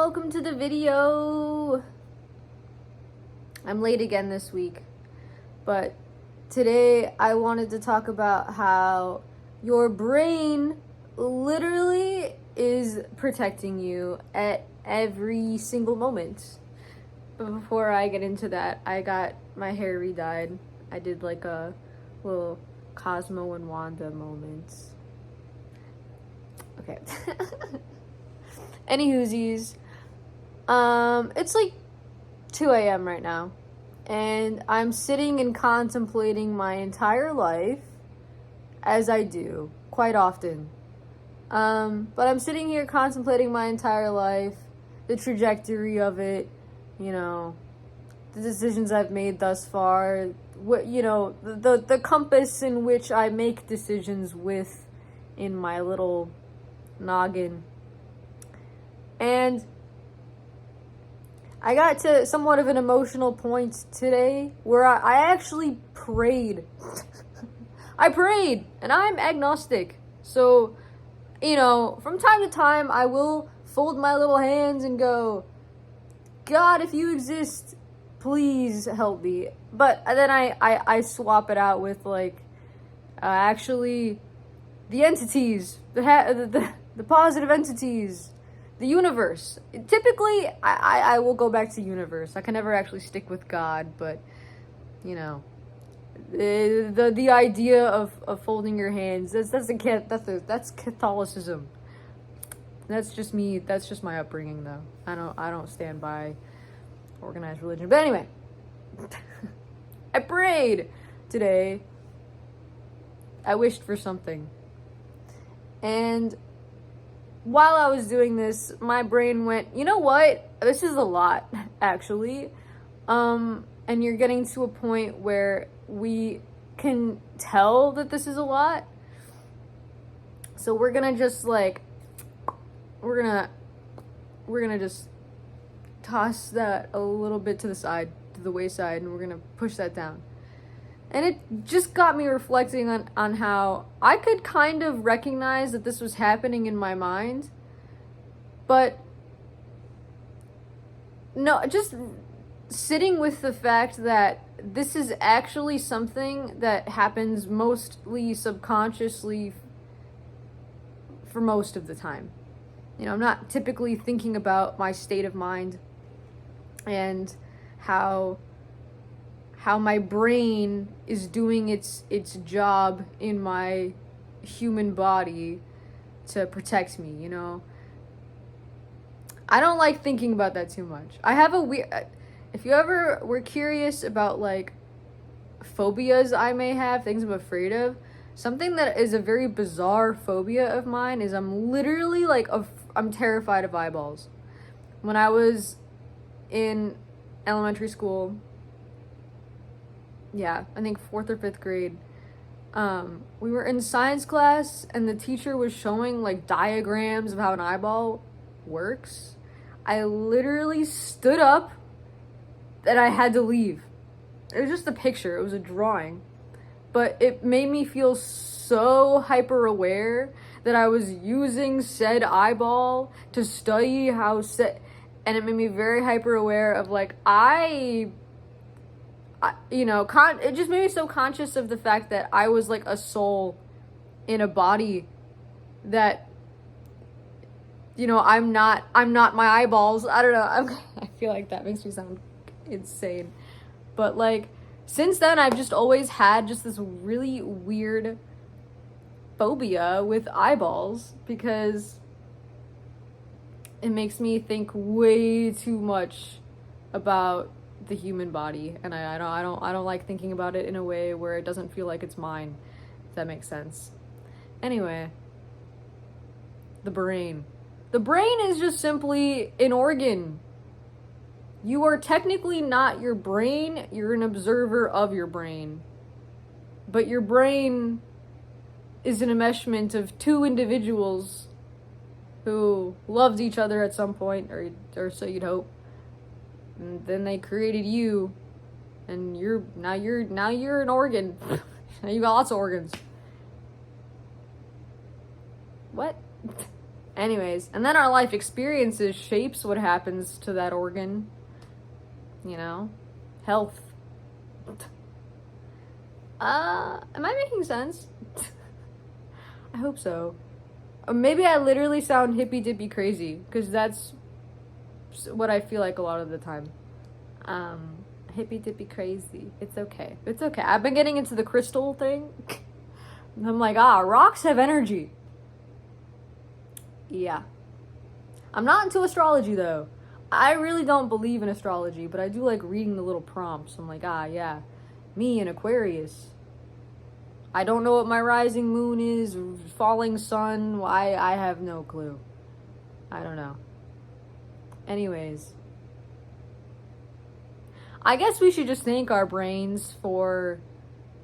welcome to the video. I'm late again this week, but today I wanted to talk about how your brain literally is protecting you at every single moment. But before I get into that, I got my hair re-dyed. I did like a little Cosmo and Wanda moment. Okay. Anywhoosies, it's like 2 a.m. right now, and I'm sitting and contemplating my entire life, as I do quite often. But I'm sitting here contemplating my entire life, the trajectory of it, you know, the decisions I've made thus far, what, you know, the compass in which I make decisions with in my little noggin. And I got to somewhat of an emotional point today where I actually prayed. I prayed, and I'm agnostic. So, you know, from time to time, I will fold my little hands and go, God, if you exist, please help me. But then I swap it out with, like, actually, the entities, the positive entities, the universe. Typically, I will go back to universe. I can never actually stick with God, but, you know, the idea of folding your hands, that's Catholicism. That's just me. That's just my upbringing, though. I don't stand by organized religion. But anyway, I prayed today. I wished for something. And while I was doing this, my brain went, you know what? This is a lot, actually. And you're getting to a point where we can tell that this is a lot. So we're gonna just like, we're gonna just toss that a little bit to the side, to the wayside, and we're gonna push that down. And it just got me reflecting on how I could kind of recognize that this was happening in my mind. But no, just sitting with the fact that this is actually something that happens mostly subconsciously for most of the time. You know, I'm not typically thinking about my state of mind and how my brain is doing its job in my human body to protect me, you know? I don't like thinking about that too much. I have a weird... If you ever were curious about, like, phobias I may have, things I'm afraid of, something that is a very bizarre phobia of mine is I'm literally, like, I'm terrified of eyeballs. When I was in elementary school... Yeah, I think 4th or 5th grade. We were in science class and the teacher was showing like diagrams of how an eyeball works. I literally stood up and I had to leave. It was just a picture, it was a drawing. But it made me feel so hyper aware that I was using said eyeball to study how and it made me very hyper aware of like, you know, it just made me so conscious of the fact that I was like a soul in a body that, you know, I'm not my eyeballs. I don't know. I feel like that makes me sound insane. But like, since then, I've just always had just this really weird phobia with eyeballs because it makes me think way too much about the human body, and I don't like thinking about it in a way where it doesn't feel like it's mine, if that makes sense. Anyway, the brain is just simply an organ. You are technically not your brain, you're an observer of your brain, but your brain is an enmeshment of two individuals who loved each other at some point, or so you'd hope. And then they created you, and now you're an organ. Now you got lots of organs. What? Anyways, and then our life experiences shapes what happens to that organ. You know? Health. Am I making sense? I hope so. Or maybe I literally sound hippy dippy crazy, because that's what I feel like a lot of the time. Hippy dippy crazy. It's okay. It's okay. I've been getting into the crystal thing. And I'm like, rocks have energy. Yeah. I'm not into astrology though. I really don't believe in astrology, but I do like reading the little prompts. I'm like, yeah. Me in Aquarius. I don't know what my rising moon is, falling sun. I have no clue. I don't know. Anyways. I guess we should just thank our brains for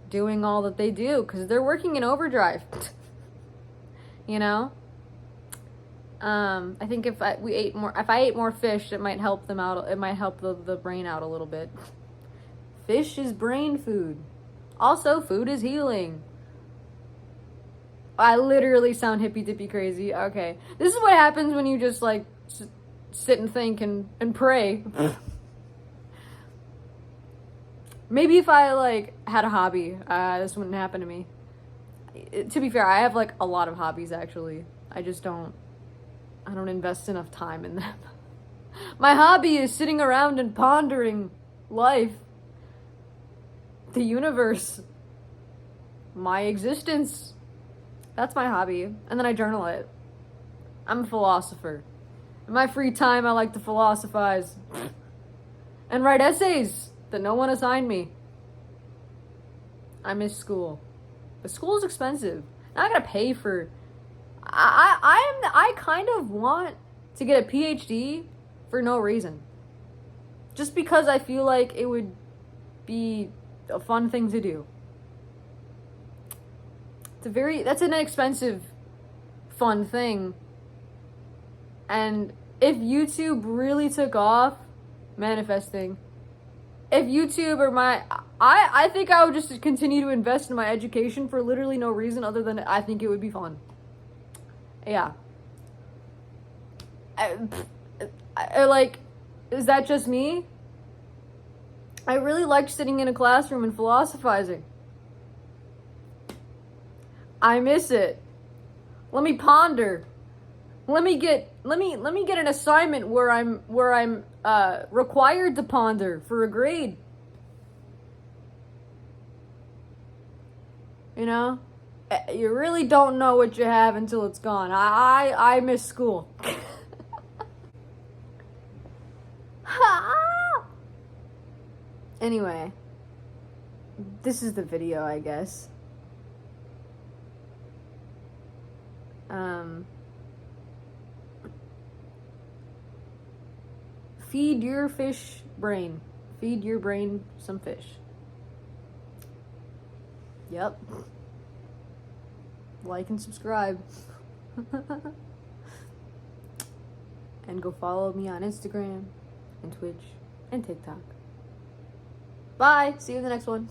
doing all that they do, because they're working in overdrive. You know? I think if I ate more fish, it might help them out. It might help the brain out a little bit. Fish is brain food. Also, food is healing. I literally sound hippy dippy crazy. Okay. This is what happens when you just like sit and think and pray. Maybe if I like had a hobby, this wouldn't happen to me. To be fair, I have like a lot of hobbies actually. I don't invest enough time in them. My hobby is sitting around and pondering life, the universe, my existence. That's my hobby. And then I journal it. I'm a philosopher. In my free time, I like to philosophize and write essays that no one assigned me. I miss school. But school is expensive. Now I gotta pay for... I kind of want to get a PhD for no reason. Just because I feel like it would be a fun thing to do. That's an expensive, fun thing. And if YouTube really took off, manifesting, if YouTube or I think I would just continue to invest in my education for literally no reason other than I think it would be fun. Yeah. I like, is that just me? I really liked sitting in a classroom and philosophizing. I miss it. Let me ponder. Let me get an assignment where I'm required to ponder for a grade. You know? You really don't know what you have until it's gone. I miss school. Anyway, this is the video, I guess. Feed your fish brain. Feed your brain some fish. Yep. Like and subscribe. And go follow me on Instagram and Twitch and TikTok. Bye. See you in the next one.